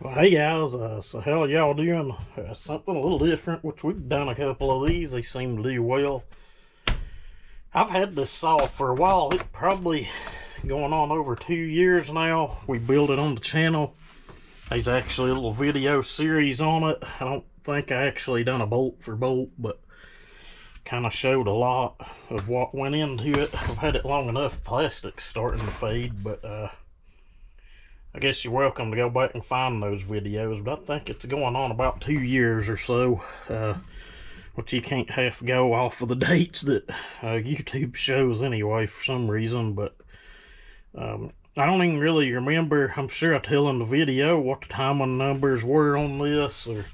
Well, hey guys, so how y'all doing? Something a little different, which we've done a couple of these. They seem to do well. I've had this saw for a while. It's probably going on over 2 years now. We built it on the channel. There's actually a little video series on it. I don't think I actually done a bolt for bolt, but kind of showed a lot of what went into it. I've had it long enough, plastic's starting to fade, but I guess you're welcome to go back and find those videos, but I think it's going on about 2 years or so. Which you can't half go off of the dates that YouTube shows anyway for some reason, but I don't even really remember. I'm sure I tell in the video what the timing numbers were on this, or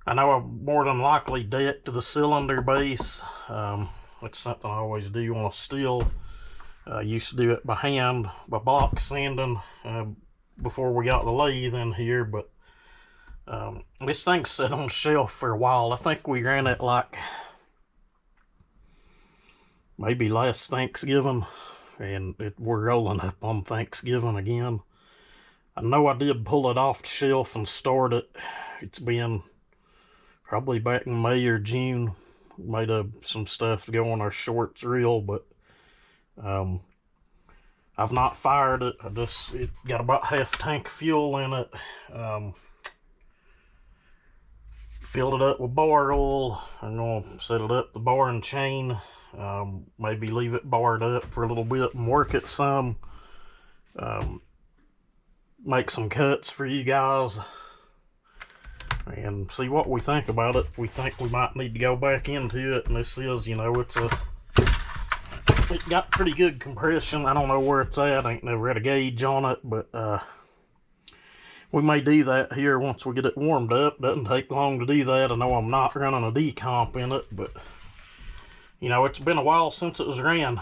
I know I more than likely decked the cylinder base. That's something I always do on a steel. I used to do it by hand, by block sanding, before we got the lathe in here, but this thing's sat on the shelf for a while. I think we ran it like maybe last Thanksgiving, and we're rolling up on Thanksgiving again. I know I did pull it off the shelf and start it. It's been probably back in May or June. Made some stuff to go on our shorts reel, but I've not fired it. It got about half tank of fuel in it. Filled it up with bar oil. I'm gonna set it up the bar and chain. Maybe leave it barred up for a little bit and work it some. Make some cuts for you guys and see what we think about it. If we think we might need to go back into it, and this is, it got pretty good compression. I don't know where it's at. I ain't never had a gauge on it, but we may do that here once we get it warmed up. Doesn't take long to do that. I know I'm not running a decomp in it, but it's been a while since it was ran.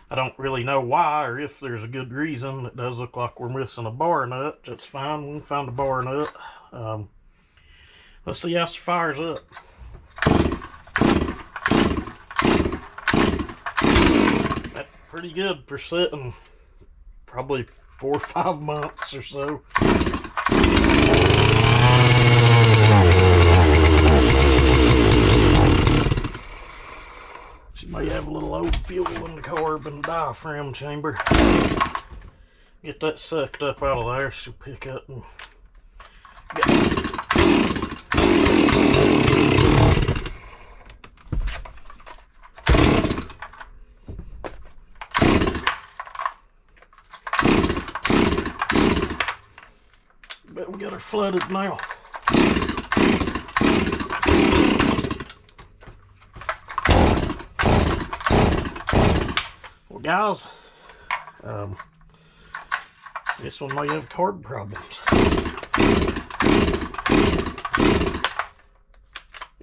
I don't really know why or if there's a good reason. It does look like we're missing a bar nut. That's fine. We can find a bar nut. Let's see how it fires up. That's pretty good for sitting probably 4 or 5 months or so. She may have a little old fuel in the carb and the diaphragm chamber. Get that sucked up out of there, she'll pick up and bet we got her flooded now. Well, guys, this one may have carb problems.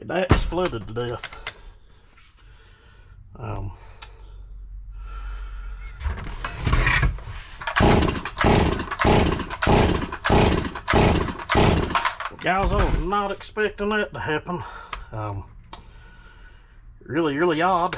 That's flooded to death. Guys, I was not expecting that to happen. Really odd.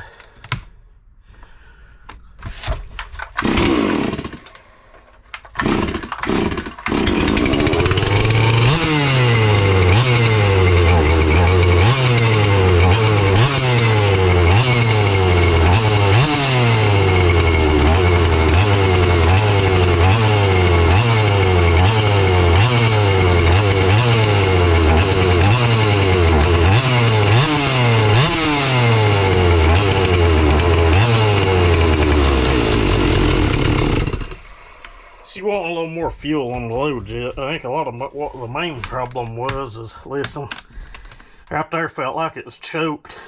She wanted a little more fuel on the low jet. I think a lot of what the main problem was is, listen, right there felt like it was choked.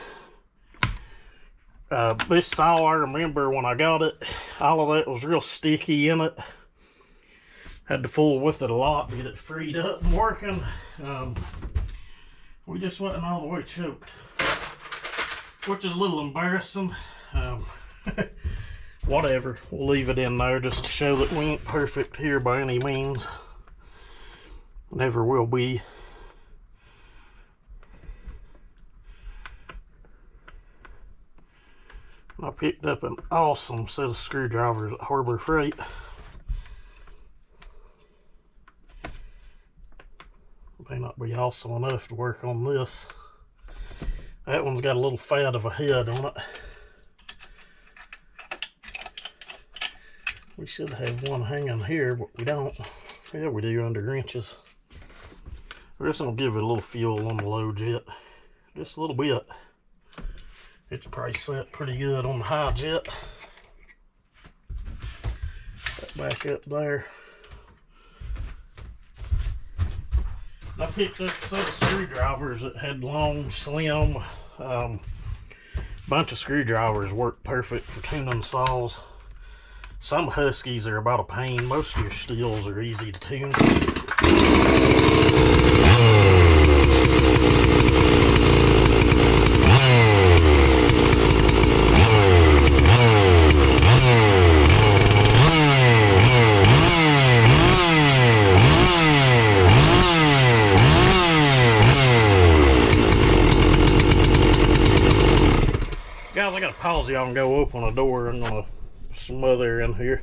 This saw, I remember when I got it, all of that was real sticky in it. Had to fool with it a lot to get it freed up and working. We just wasn't all the way choked, which is a little embarrassing. Whatever, we'll leave it in there just to show that we ain't perfect here by any means. Never will be. I picked up an awesome set of screwdrivers at Harbor Freight. May not be awesome enough to work on this. That one's got a little fat of a head on it. We should have one hanging here, but we don't. Yeah, we do under wrenches. We're just gonna give it a little fuel on the low jet. Just a little bit. It's probably set pretty good on the high jet. That back up there. I picked up a set of screwdrivers that had long, slim, bunch of screwdrivers work perfect for tuning saws. Some Huskies are about a pain. Most of your steels are easy to tune. Guys, I gotta pause y'all and go open a door. I'm gonna smother in here.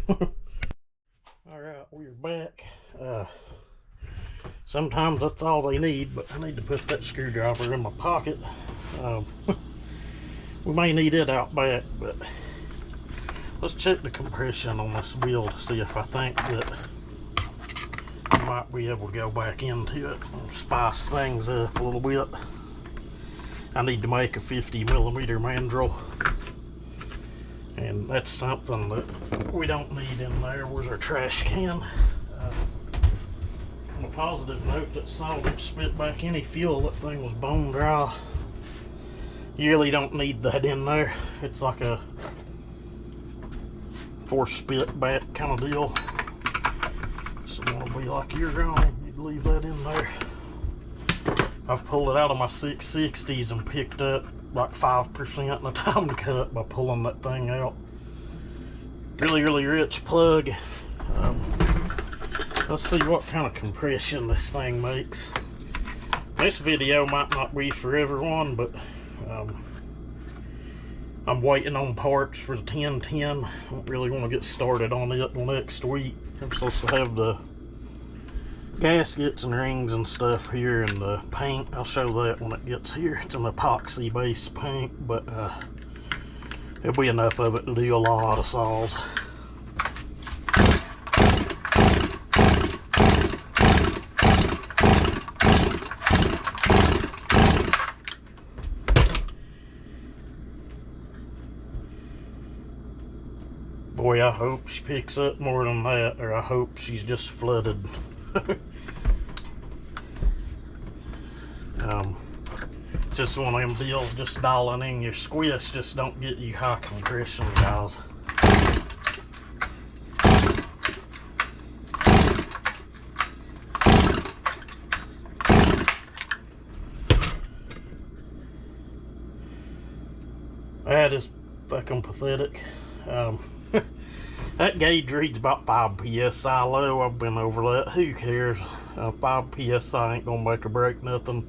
Alright, we're back. Sometimes that's all they need, but I need to put that screwdriver in my pocket. We may need it out back, but let's check the compression on this wheel to see if I think that I might be able to go back into it and spice things up a little bit. I need to make a 50mm mandrel, and that's something that we don't need in there. Where's our trash can? On a positive note, that saw didn't spit back any fuel. That thing was bone dry. You really don't need that in there. It's like a force spit back kind of deal. So it want to be like your own, you'd leave that in there. I've pulled it out of my 660s and picked up like 5% in the time to cut by pulling that thing out. Really, really rich plug. Let's see what kind of compression this thing makes. This video might not be for everyone, but I'm waiting on parts for the 1010. I don't really want to get started on it until next week. I'm supposed to have the gaskets and rings and stuff here, and the paint. I'll show that when it gets here. It's an epoxy based paint, but there'll be enough of it to do a lot of saws. Boy, I hope she picks up more than that, or I hope she's just flooded. Just one of them deals, just dialing in your squish just don't get you high compression, guys. That is fucking pathetic. That gauge reads about 5 psi low. I've been over that. Who cares? 5 psi ain't gonna make or break nothing.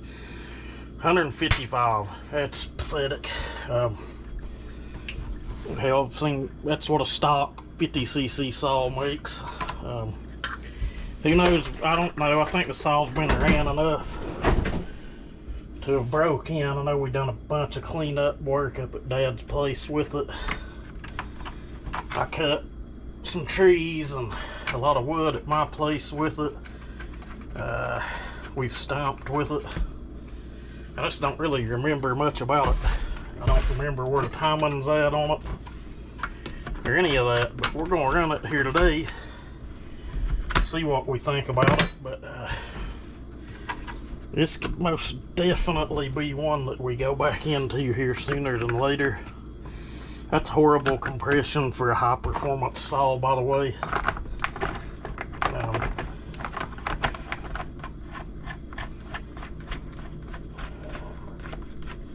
155. That's pathetic. Hell, I've seen that's what a stock 50cc saw makes. Who knows? I don't know. I think the saw's been ran enough to have broke in. I know we done a bunch of cleanup work up at Dad's place with it. I cut some trees and a lot of wood at my place with it. We've stamped with it. I just don't really remember much about it. I don't remember where the timing's at on it or any of that, but we're gonna run it here today, see what we think about it. But this could most definitely be one that we go back into here sooner than later. That's horrible compression for a high performance saw, by the way.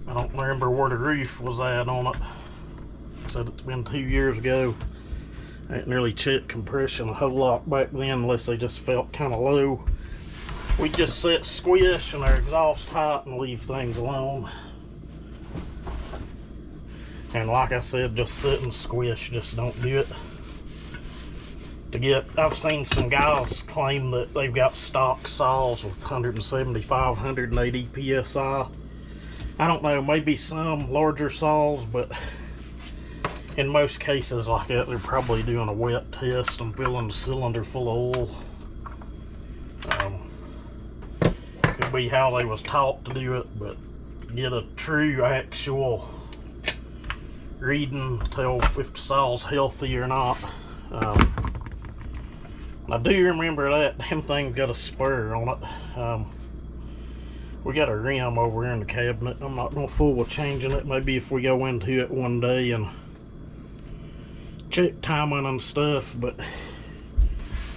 I don't remember where the roof was at on it. I said it's been 2 years ago. I didn't really check compression a whole lot back then unless they just felt kind of low. We just set squish and our exhaust height and leave things alone. And like I said, just sit and squish, just don't do it. to get. I've seen some guys claim that they've got stock saws with 175, 180 psi. I don't know, maybe some larger saws, but in most cases like that, they're probably doing a wet test and filling the cylinder full of oil. Could be how they was taught to do it, but get a true actual reading to tell if the saw's healthy or not. I do remember that damn thing's got a spur on it. We got a rim over here in the cabinet. I'm not gonna fool with changing it. Maybe if we go into it one day and check timing and stuff, but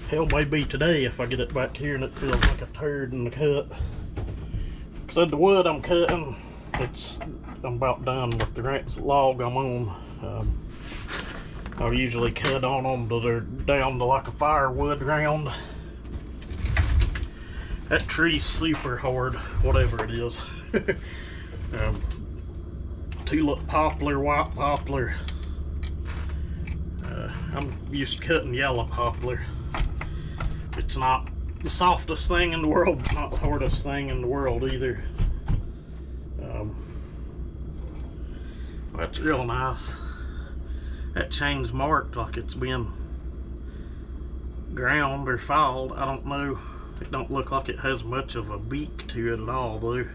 hell, maybe today if I get it back here and it feels like a turd in the cut. Cause the wood I'm cutting, I'm about done with the next log I'm on. I'll usually cut on them till they're down to like a firewood round. That tree's super hard, whatever it is. Tulip poplar, white poplar. I'm used to cutting yellow poplar. It's not the softest thing in the world, but not the hardest thing in the world either. That's real nice. That chain's marked like it's been ground or filed. I don't know. It don't look like it has much of a beak to it at all though.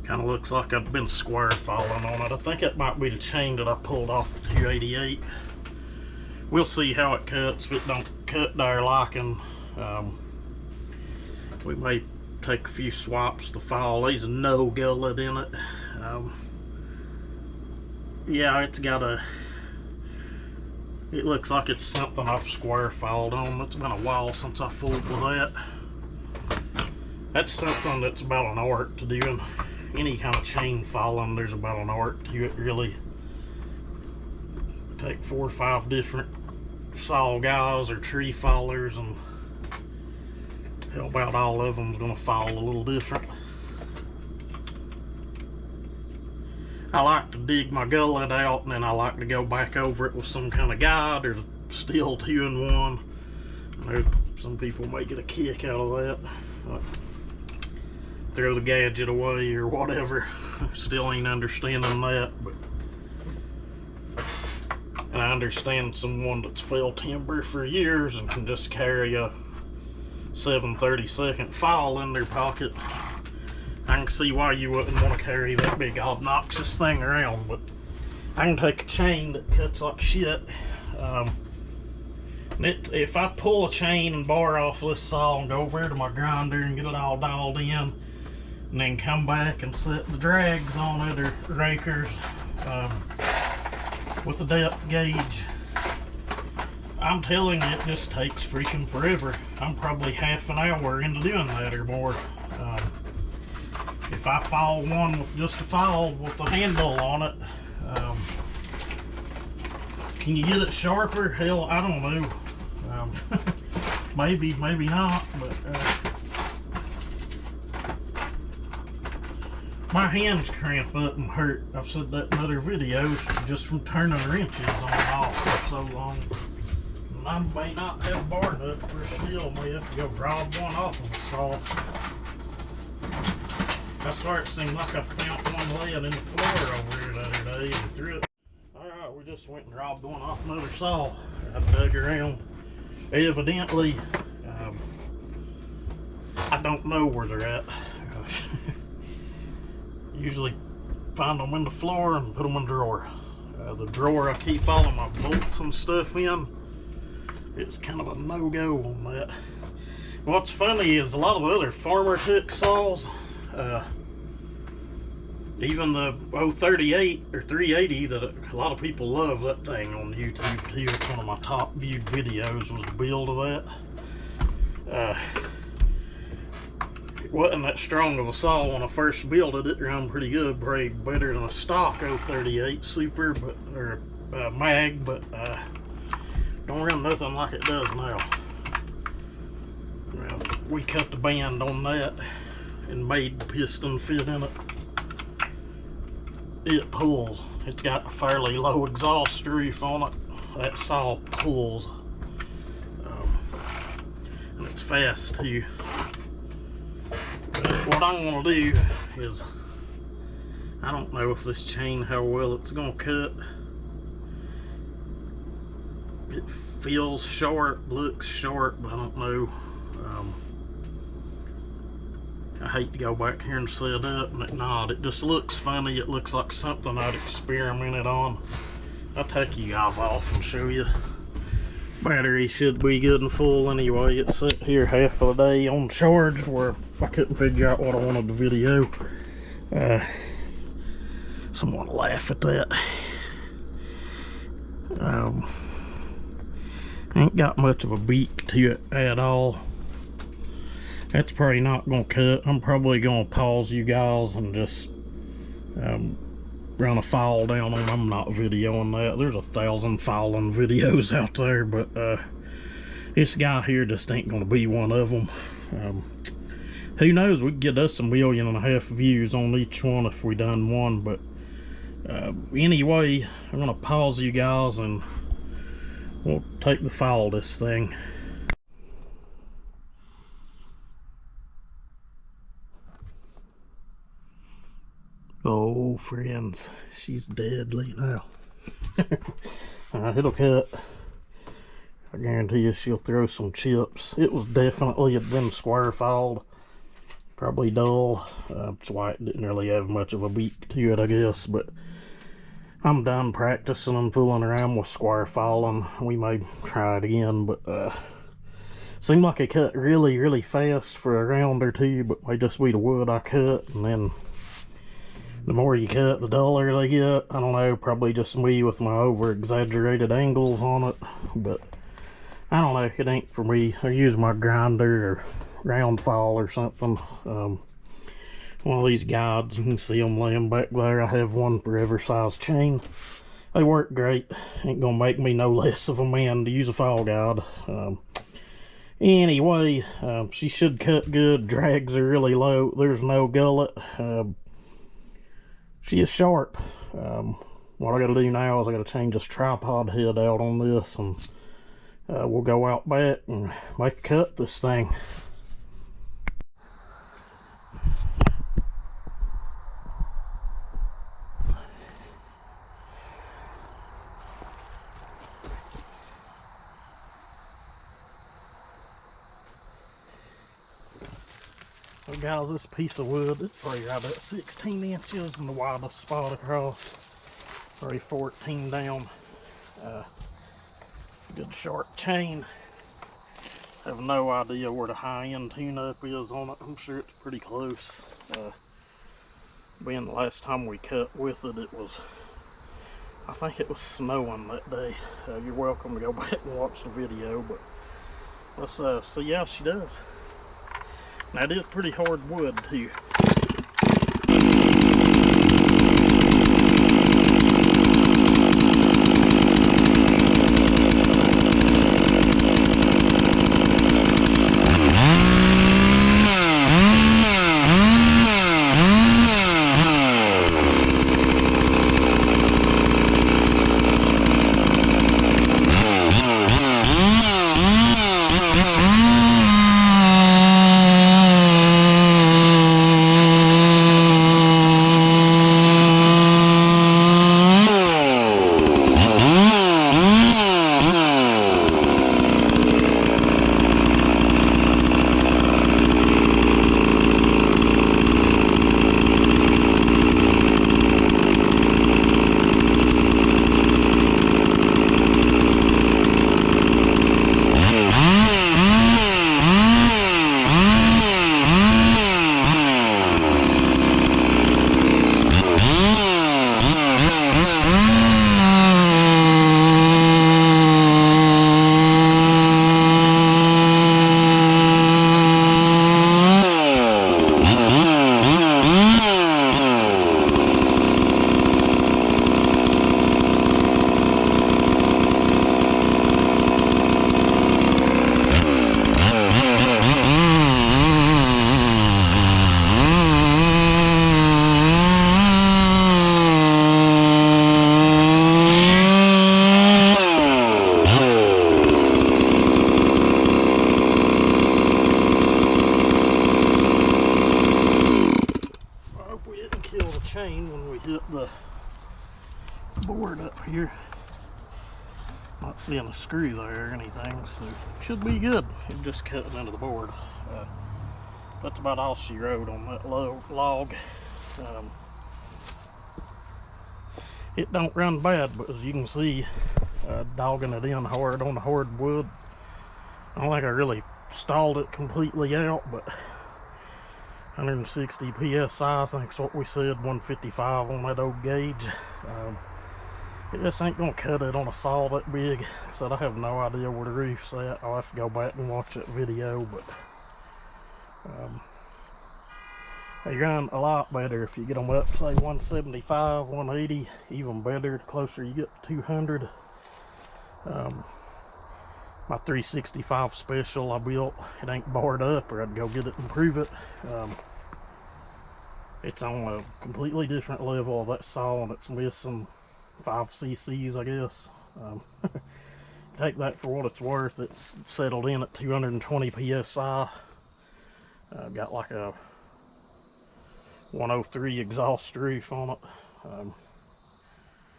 Kind of looks like I've been square filing on it. I think it might be the chain that I pulled off the 288. We'll see how it cuts. If it don't cut to our liking, we may take a few swipes to file. There's no gullet in it. Yeah, it's got a, it looks like it's something I've square filed on. It's been a while since I fooled with that. That's something that's about an art to doing. Any kind of chain filing, there's about an art to it, really. Take 4 or 5 different saw guys or tree filers, and hell, about all of them's gonna file a little different. I like to dig my gullet out, and then I like to go back over it with some kind of guide or steel 2-in-1. I know some people may get a kick out of that. Like, throw the gadget away or whatever. Still ain't understanding that, but and I understand someone that's felled timber for years and can just carry a 7/32 file in their pocket. I can see why you wouldn't want to carry that big obnoxious thing around, but I can take a chain that cuts like shit. If I pull a chain and bar off this saw and go over to my grinder and get it all dialed in, and then come back and set the drags on it or rakers with the depth gauge, I'm telling you, it just takes freaking forever. I'm probably half an hour into doing that or more. If I file one with just a file with a handle on it, can you get it sharper? Hell, I don't know. Maybe, maybe not, but my hands cramp up and hurt. I've said that in other videos, just from turning wrenches on and off for so long. And I may not have bar nut for steel. May have to go rob one off of the saw. That's where it seemed like I found one laying in the floor over here the other day and threw it. Alright, we just went and robbed one off another saw. I dug around. Evidently, I don't know where they're at. Usually find them in the floor and put them in the drawer. The drawer I keep all of my bolts and stuff in, it's kind of a no-go on that. What's funny is a lot of the other Farmertec saws, even the 038 or 380, that a lot of people love that thing on YouTube too. It's one of my top viewed videos, was the build of that. It wasn't that strong of a saw when I first built it. It ran pretty good, probably better than a stock 038 Super, but or Mag, but don't run nothing like it does now. We cut the band on that and made the piston fit in it. It pulls. It's got a fairly low exhaust roof on it. That saw pulls. fast too. But what I'm gonna do is, I don't know if this chain, how well it's gonna cut. It feels sharp, looks sharp, but I don't know. I hate to go back here and set up and it not. It just looks funny. It looks like something I'd experimented on. I'll take you guys off and show you. Battery should be good and full anyway. It's sat here half of the day on charge where I couldn't figure out what I wanted to video. Someone laugh at that. Ain't got much of a beak to it at all. That's probably not gonna cut. I'm probably gonna pause you guys and just run a file down on. I'm not videoing that. There's 1,000 filing videos out there, but this guy here just ain't gonna be one of them. Who knows, we could get us 1.5 million views on each one if we done one. But anyway, I'm gonna pause you guys and we'll take the file of this thing. Oh, friends, she's deadly now. It'll cut. I guarantee you she'll throw some chips. It was definitely had been square filed. Probably dull. That's why it didn't really have much of a beak to it, I guess. But I'm done practicing and fooling around with square filing. We may try it again, but seemed like it cut really, really fast for a round or two, but may just be the wood I cut, and then the more you cut, the duller they get. I don't know, probably just me with my over-exaggerated angles on it, but I don't know, it ain't for me. I use my grinder or round file or something. One of these guides, you can see them laying back there. I have one for every size chain. They work great. Ain't gonna make me no less of a man to use a file guide. Anyway, she should cut good. Drags are really low. There's no gullet. She is sharp. What I gotta do now is I gotta change this tripod head out on this, and we'll go out back and make a cut this thing. So guys, this piece of wood, it's probably right at 16 inches in the widest spot across, probably 14 down. Good sharp chain. I have no idea where the high end tune-up is on it. I'm sure it's pretty close. Being the last time we cut with it, it was, I think it was snowing that day. You're welcome to go back and watch the video, but let's see how she does. Now it is pretty hard wood too. the board up here. Not seeing a screw there or anything, so should be good. It just cutting into the board. That's about all she wrote on that log. It don't run bad, but as you can see, dogging it in hard on the hardwood. I don't think I really stalled it completely out, but 160 psi, I think is what we said, 155 on that old gauge. It just ain't gonna cut it on a saw that big. So I have no idea where the roof's at. I'll have to go back and watch that video, but they run a lot better if you get them up, say 175, 180, even better the closer you get to 200. My 365 special I built, it ain't barred up, or I'd go get it and prove it. It's on a completely different level of that saw, and it's missing 5 cc's, I guess. Take that for what it's worth. It's settled in at 220 psi. Got like a 103 exhaust roof on it.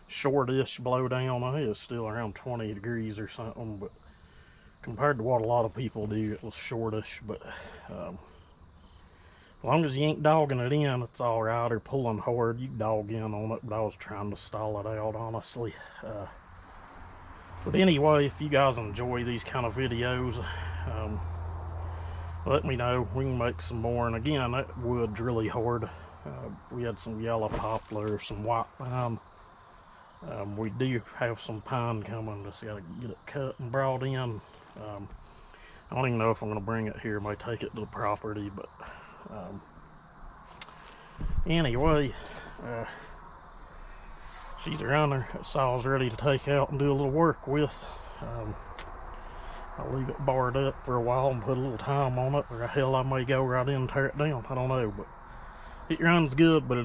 Shortish blowdown. I think it's still around 20 degrees or something, but compared to what a lot of people do, it was shortish. But as long as you ain't dogging it in, it's all right, or pulling hard. You can dog in on it, but I was trying to stall it out, honestly. But anyway, if you guys enjoy these kind of videos, let me know. We can make some more. And again, that wood's really hard. We had some yellow poplar, some white pine. We do have some pine coming. Just gotta get it cut and brought in. I don't even know if I'm gonna bring it here. I might take it to the property, but anyway, she's a runner. That saw's ready to take out and do a little work with. I'll leave it barred up for a while and put a little time on it, or hell, I may go right in and tear it down. I don't know, but it runs good, but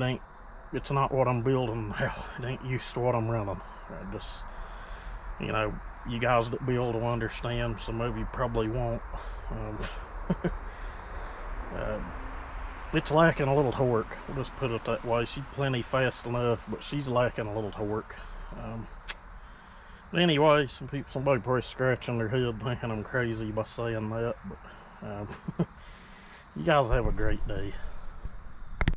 it's not what I'm building. Hell, it ain't used to what I'm running. I just, you know, you guys that build will understand. Some of you probably won't. It's lacking a little torque. We'll just put it that way. She's plenty fast enough, but she's lacking a little torque. Anyway, somebody probably scratching their head thinking I'm crazy by saying that, but you guys have a great day.